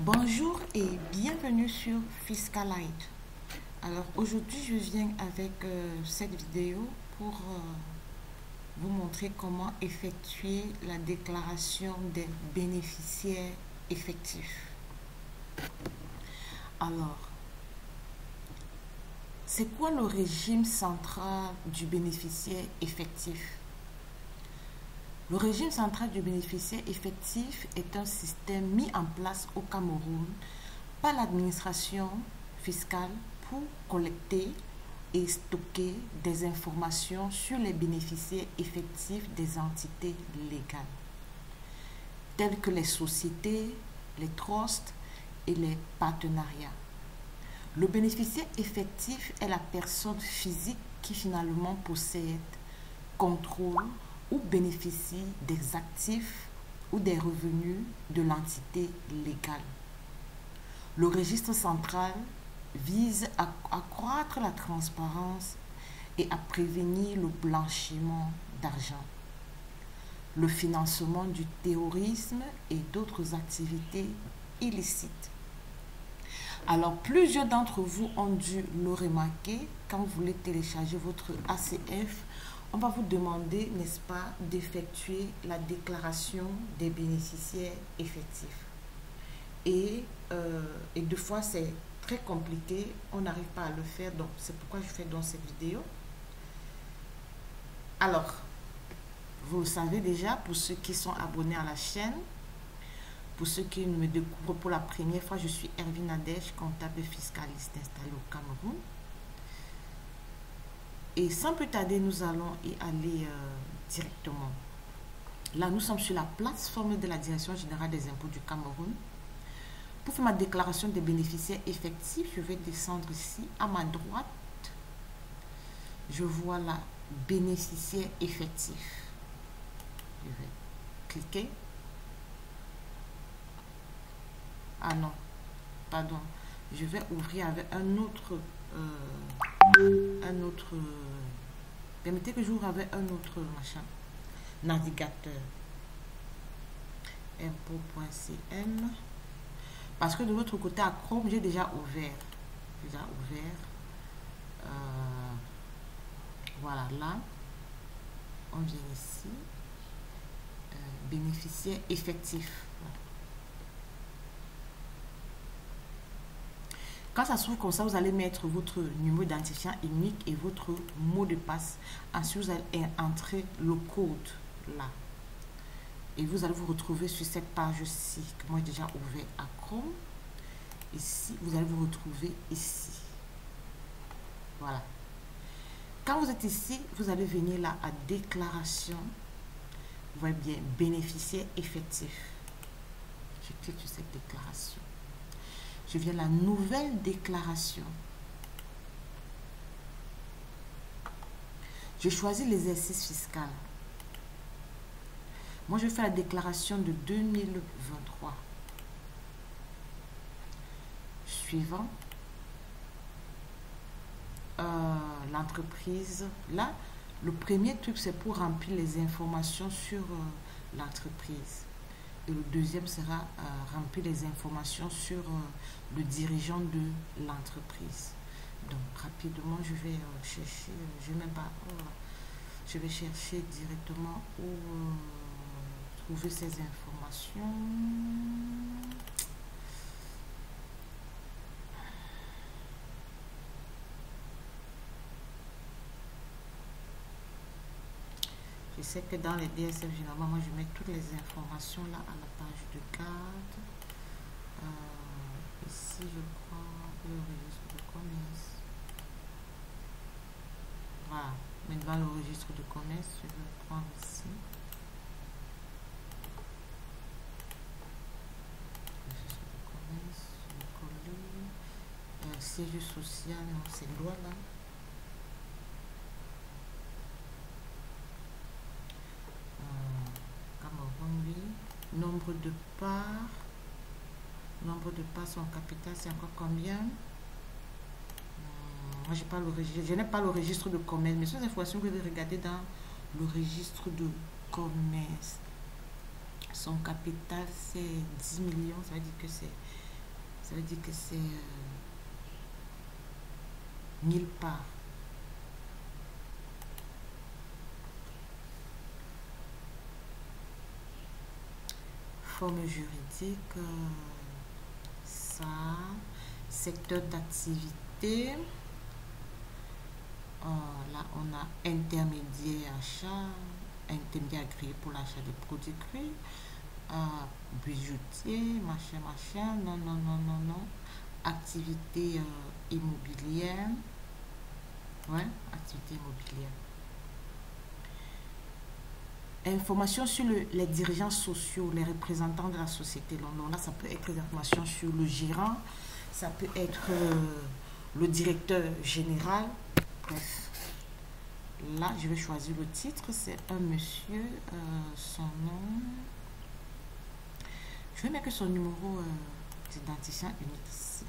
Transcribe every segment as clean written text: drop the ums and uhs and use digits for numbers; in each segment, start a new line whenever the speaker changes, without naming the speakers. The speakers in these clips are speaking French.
Bonjour et bienvenue sur Fiscalite. Alors aujourd'hui je viens avec cette vidéo pour vous montrer comment effectuer la déclaration des bénéficiaires effectifs. Alors, c'est quoi le régime central du bénéficiaire effectif? Le régime central du bénéficiaire effectif est un système mis en place au Cameroun par l'administration fiscale pour collecter et stocker des informations sur les bénéficiaires effectifs des entités légales, telles que les sociétés, les trusts et les partenariats. Le bénéficiaire effectif est la personne physique qui finalement possède, contrôle ou bénéficie des actifs ou des revenus de l'entité légale. Le registre central vise à accroître la transparence et à prévenir le blanchiment d'argent, le financement du terrorisme et d'autres activités illicites. Alors, plusieurs d'entre vous ont dû le remarquer quand vous voulez télécharger votre ACF. On va vous demander, n'est-ce pas, d'effectuer la déclaration des bénéficiaires effectifs. Et deux fois, c'est très compliqué. On n'arrive pas à le faire. Donc, c'est pourquoi je fais dans cette vidéo. Alors, vous le savez déjà, pour ceux qui sont abonnés à la chaîne, pour ceux qui me découvrent pour la première fois, je suis Hervine Nadège, comptable fiscaliste installé au Cameroun. Et sans plus tarder, nous allons y aller directement. Là, nous sommes sur la plateforme de la Direction générale des impôts du Cameroun. Pour faire ma déclaration des bénéficiaires effectifs, je vais descendre ici. À ma droite, je vois la bénéficiaire effectif. Je vais cliquer. Ah non, pardon. Je vais ouvrir avec un autre... permettez que j'ouvre avec un autre machin, navigateur, impôt.cm, parce que de l'autre côté à Chrome j'ai déjà ouvert, voilà. Là on vient ici, bénéficiaire effectif. Quand ça s'ouvre comme ça, vous allez mettre votre numéro d'identifiant unique et votre mot de passe. Ensuite, vous allez entrer le code là. Et vous allez vous retrouver sur cette page-ci que moi j'ai déjà ouvert à Chrome. Ici, vous allez vous retrouver ici. Voilà. Quand vous êtes ici, vous allez venir là à déclaration. Vous voyez bien, bénéficiaire effectif. Je clique sur cette déclaration. Je viens à la nouvelle déclaration. Je choisis l'exercice fiscal. Moi, je fais la déclaration de 2023. Suivant. L'entreprise. Là, le premier truc, c'est pour remplir les informations sur l'entreprise. Et le deuxième sera remplir les informations sur le dirigeant de l'entreprise. Donc rapidement, je vais chercher, je vais même pas, je vais chercher directement où trouver ces informations. Je sais que dans les DSF, généralement, moi, je mets toutes les informations là à la page de garde. Ici, je crois, le registre de commerce. Voilà. Mais dans le registre de commerce, je vais prendre ici. Registre de commerce, je vais coller. Siège social, c'est loi là. Nombre de parts. Nombre de parts en capital, c'est encore combien? Moi, j'ai pas le registre. Je n'ai pas le registre de commerce, mais ces informations que vous devez regarder dans le registre de commerce. Son capital, c'est 10 millions. Ça veut dire que c'est Ça veut dire que c'est 1000 parts. Forme juridique, ça, secteur d'activité. Là, on a intermédiaire achat, intermédiaire agréé pour l'achat des produits crus, bijoutier, machin, non, non, non, non, non. Activité immobilière, ouais, activité immobilière. Informations sur les dirigeants sociaux, les représentants de la société. Donc là, ça peut être des informations sur le gérant, ça peut être le directeur général. Bref, là, je vais choisir le titre. C'est un monsieur, son nom. Je vais mettre son numéro d'identifiant unique ici.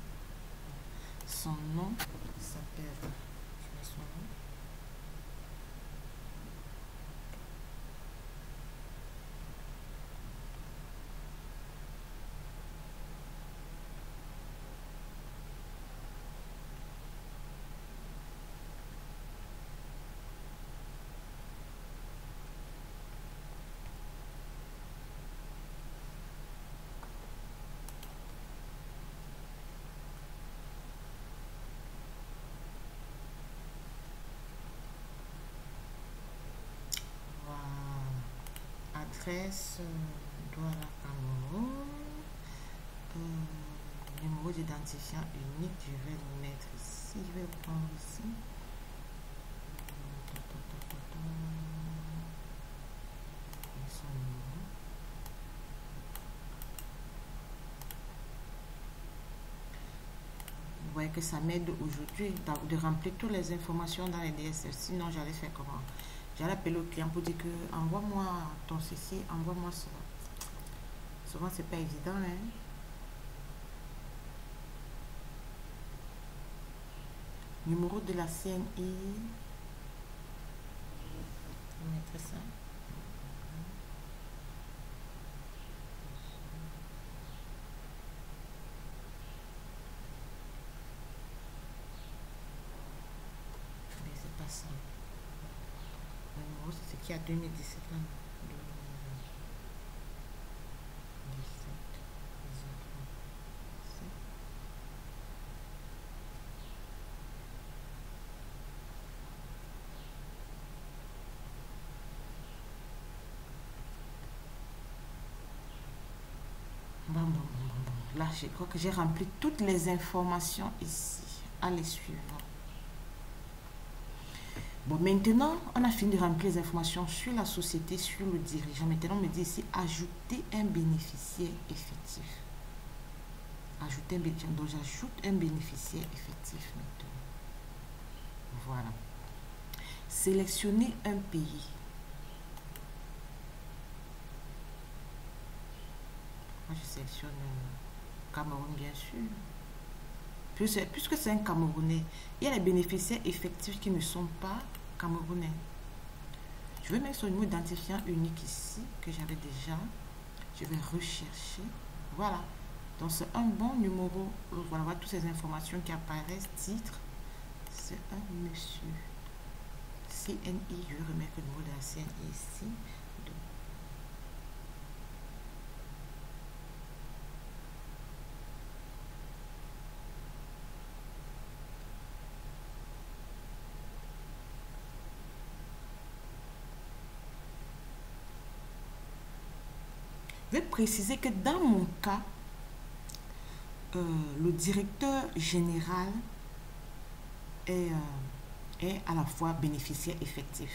Son nom s'appelle. Je mets son nom. Adresse Douala Cameroun. Numéro d'identifiant unique, je vais le mettre ici. Je vais le prendre ici. Son numéro. Vous voyez que ça m'aide aujourd'hui de remplir toutes les informations dans les DSL. Sinon, j'allais faire comment? J'allais appeler le client pour dire que envoie-moi ton ceci, envoie-moi cela. Souvent, c'est pas évident, hein. Numéro de la CNI. Je vais mettre ça. Mais c'est pas ça. Le numéro, c'est ce qui a 2017 là. 2017. Bon. Là, je crois que j'ai rempli toutes les informations ici. Allez, suivant. Bon, maintenant, on a fini de remplir les informations sur la société, sur le dirigeant. Maintenant, on me dit ici, ajouter un bénéficiaire effectif. Ajouter un bénéficiaire. Donc, j'ajoute un bénéficiaire effectif maintenant. Voilà. Sélectionner un pays. Moi, je sélectionne Cameroun, bien sûr. Puisque c'est un Camerounais, il y a les bénéficiaires effectifs qui ne sont pas Camerounais. Je vais mettre son numéro d'identifiant unique ici, que j'avais déjà. Je vais rechercher. Voilà. Donc, c'est un bon numéro. Voilà, toutes ces informations qui apparaissent. Titre, c'est un monsieur. CNI, je vais remettre le numéro de la CNI ici. Je vais préciser que dans mon cas, le directeur général est à la fois bénéficiaire effectif.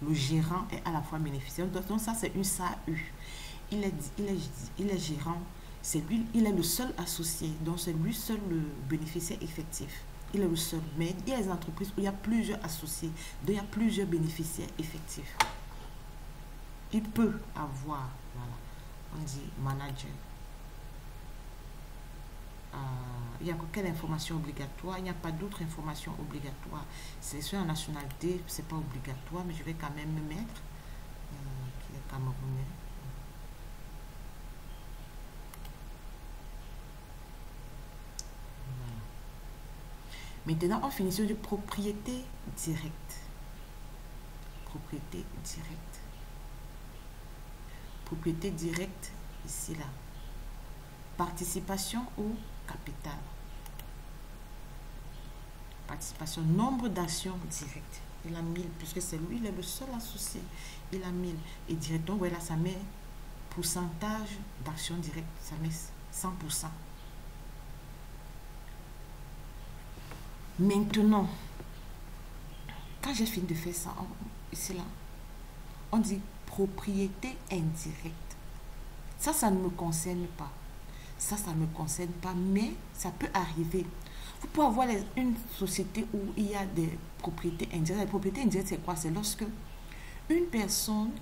Le gérant est à la fois bénéficiaire. Donc ça, c'est une SAU. Il est gérant. C'est lui, il est le seul associé. Donc c'est lui seul le bénéficiaire effectif. Il est le seul. Mais il y a des entreprises où il y a plusieurs associés. Donc il y a plusieurs bénéficiaires effectifs. Il peut avoir, voilà. On dit manager. Il y a quelle information obligatoire? Il n'y a pas d'autres informations obligatoires. Sélection en nationalité, c'est pas obligatoire, mais je vais quand même me mettre qui est camerounais. Maintenant, on finit sur de propriété directe. Propriété directe. Propriété directe, ici, là. Participation au capital. Participation, nombre d'actions directes. Il a 1000, puisque c'est lui, il est le seul associé. Il a 1000. Et directement, voilà, ça met pourcentage d'actions directes. Ça met 100%. Maintenant, quand j'ai fini de faire ça, ici là, on dit propriété indirecte. Ça ne me concerne pas. Ça ne me concerne pas, mais ça peut arriver. Vous pouvez avoir une société où il y a des propriétés indirectes. Les propriétés indirectes, c'est quoi? C'est lorsque une personne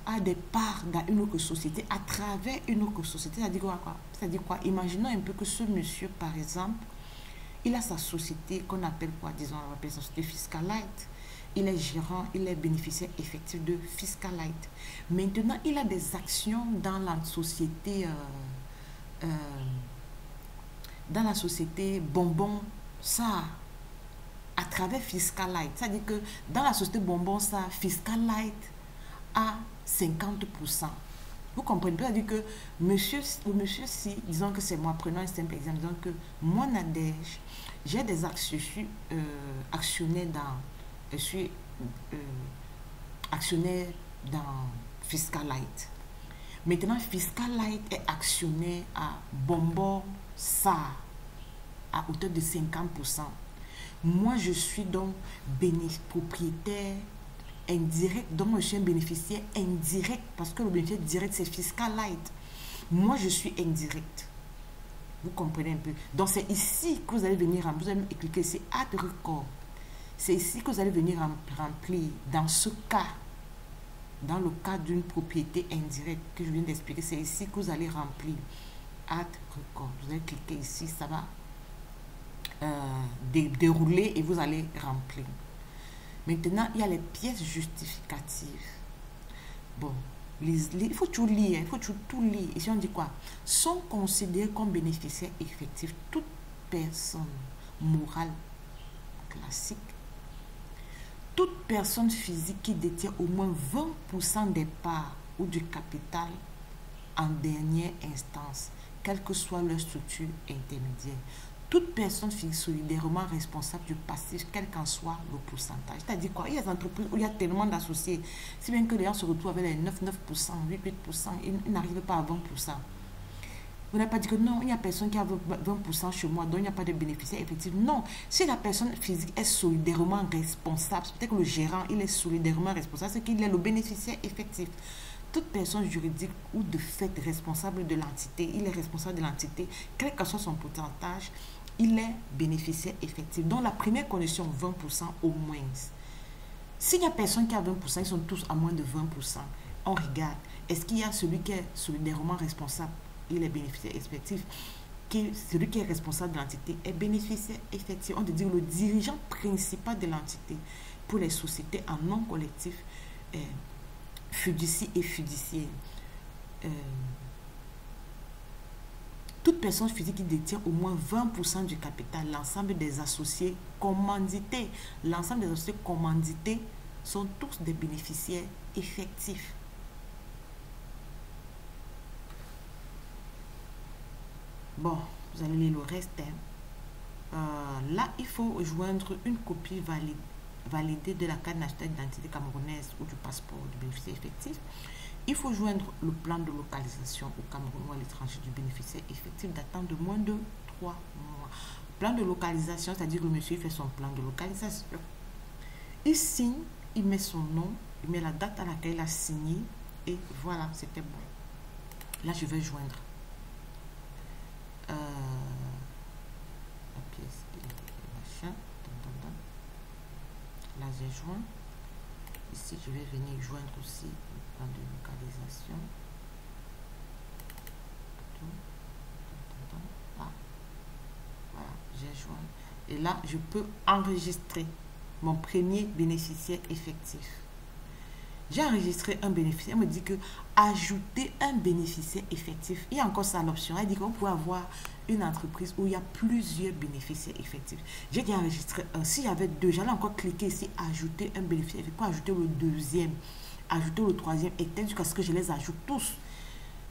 a des parts dans une autre société à travers une autre société. Ça dit quoi? Ça dit quoi? Imaginons un peu que ce monsieur, par exemple, il a sa société qu'on appelle quoi? Disons, on appelle sa société Fiscalite. Il est gérant, il est bénéficiaire effectif de Fiscalite. Maintenant, il a des actions dans la société Bonbon ça à travers Fiscalite. C'est-à-dire que dans la société Bonbon ça, Fiscalite a 50%. Vous comprenez? C'est-à-dire que monsieur, si, disons que c'est moi, prenons un simple exemple, disons que moi, Nadège, j'ai des actions, je suis actionnaire dans Fiscalite. Maintenant, Fiscalite est actionnaire à Bonbon ça à hauteur de 50%. Moi, je suis donc propriétaire indirect, donc je suis un bénéficiaire indirect parce que le bénéficiaire direct, c'est Fiscalite. Moi, je suis indirect. Vous comprenez un peu? Donc, c'est ici que vous allez venir, vous allez cliquer, c'est Add Record. C'est ici que vous allez venir remplir. Dans ce cas, dans le cas d'une propriété indirecte que je viens d'expliquer, c'est ici que vous allez remplir. Add Record. Vous allez cliquer ici, ça va dérouler et vous allez remplir. Maintenant, il y a les pièces justificatives. Bon, il faut tout lire, il faut tout lire. Ici, on dit quoi? Sont considérés comme bénéficiaires effectifs toute personne morale classique, toute personne physique qui détient au moins 20% des parts ou du capital en dernière instance, quelle que soit leur structure intermédiaire. Toute personne physique solidairement responsable du passif, quel qu'en soit le pourcentage. C'est-à-dire quoi? Il y a des entreprises où il y a tellement d'associés, si bien que les gens se retrouvent avec les 9%, 8%, ils n'arrivent pas à 20%. Vous n'avez pas dit que non, il n'y a personne qui a 20% chez moi, donc il n'y a pas de bénéficiaire effectif. Non, si la personne physique est solidairement responsable, peut-être que le gérant, il est solidairement responsable, c'est qu'il est le bénéficiaire effectif. Toute personne juridique ou de fait responsable de l'entité, il est responsable de l'entité, quel que soit son pourcentage, il est bénéficiaire effectif. Donc la première condition, 20% au moins. S'il n'y a personne qui a 20%, ils sont tous à moins de 20%. On regarde, est-ce qu'il y a celui qui est solidairement responsable, il est bénéficiaire effectif, celui qui est responsable de l'entité est bénéficiaire effectif. On te dit le dirigeant principal de l'entité pour les sociétés en non collectif fiducie et fiduciaire. Toute personne physique qui détient au moins 20% du capital, l'ensemble des associés commandités, l'ensemble des associés commandités sont tous des bénéficiaires effectifs. Bon, vous allez lire le reste. Là, il faut joindre une copie validée de la carte nationale d'identité camerounaise ou du passeport du bénéficiaire effectif. Il faut joindre le plan de localisation au Cameroun ou à l'étranger du bénéficiaire effectif datant de moins de 3 mois. Plan de localisation, c'est-à-dire que le monsieur fait son plan de localisation. Il signe, il met son nom, il met la date à laquelle il a signé et voilà, c'était bon. Là, je vais joindre. Là, j'ai joint. Ici, je vais venir joindre aussi le plan de localisation. Là. Voilà, j'ai joint. Et là, je peux enregistrer mon premier bénéficiaire effectif. J'ai enregistré un bénéficiaire. Elle me dit que ajouter un bénéficiaire effectif. Il y a encore ça l'option. Elle dit qu'on peut avoir une entreprise où il y a plusieurs bénéficiaires effectifs. J'ai déjà enregistré un. S'il y avait deux, j'allais encore cliquer ici, ajouter un bénéficiaire effectif pour ajouter le deuxième, ajouter le troisième, et jusqu'à ce que je les ajoute tous.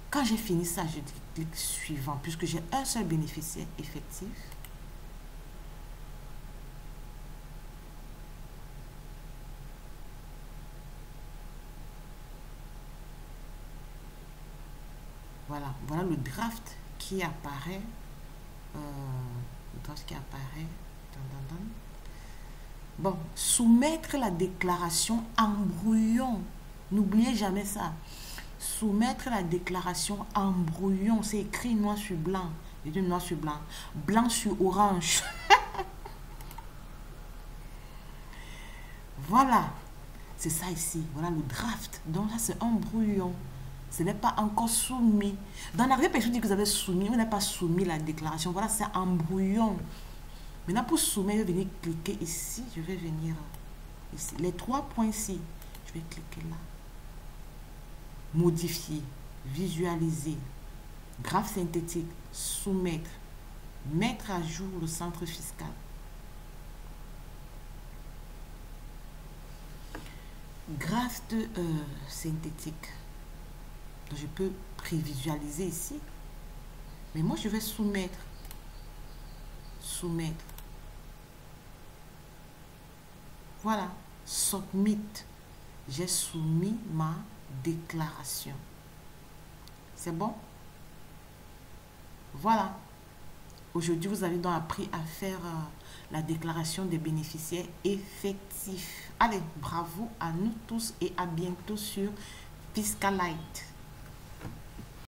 Quand j'ai fini ça, je clique suivant, puisque j'ai un seul bénéficiaire effectif. Voilà, voilà le draft qui apparaît. Le draft qui apparaît. Bon, soumettre la déclaration en brouillon. N'oubliez jamais ça. Soumettre la déclaration en brouillon. C'est écrit noir sur blanc. Je dis noir sur blanc. Blanc sur orange. Voilà. C'est ça ici. Voilà le draft. Donc là, c'est un brouillon. Ce n'est pas encore soumis. Dans l'arrière-péché, dit que vous avez soumis. Vous n'avez pas soumis la déclaration. Voilà, c'est un brouillon. Maintenant, pour soumettre, je vais venir cliquer ici. Je vais venir ici. Les trois points ici. Je vais cliquer là. Modifier. Visualiser. Graphe synthétique. Soumettre. Mettre à jour le centre fiscal. Graphe synthétique. Donc, je peux prévisualiser ici. Mais moi, je vais soumettre. Soumettre. Voilà. Submit. J'ai soumis ma déclaration. C'est bon? Voilà. Aujourd'hui, vous avez donc appris à faire la déclaration des bénéficiaires effectifs. Allez, bravo à nous tous et à bientôt sur Fiscalite.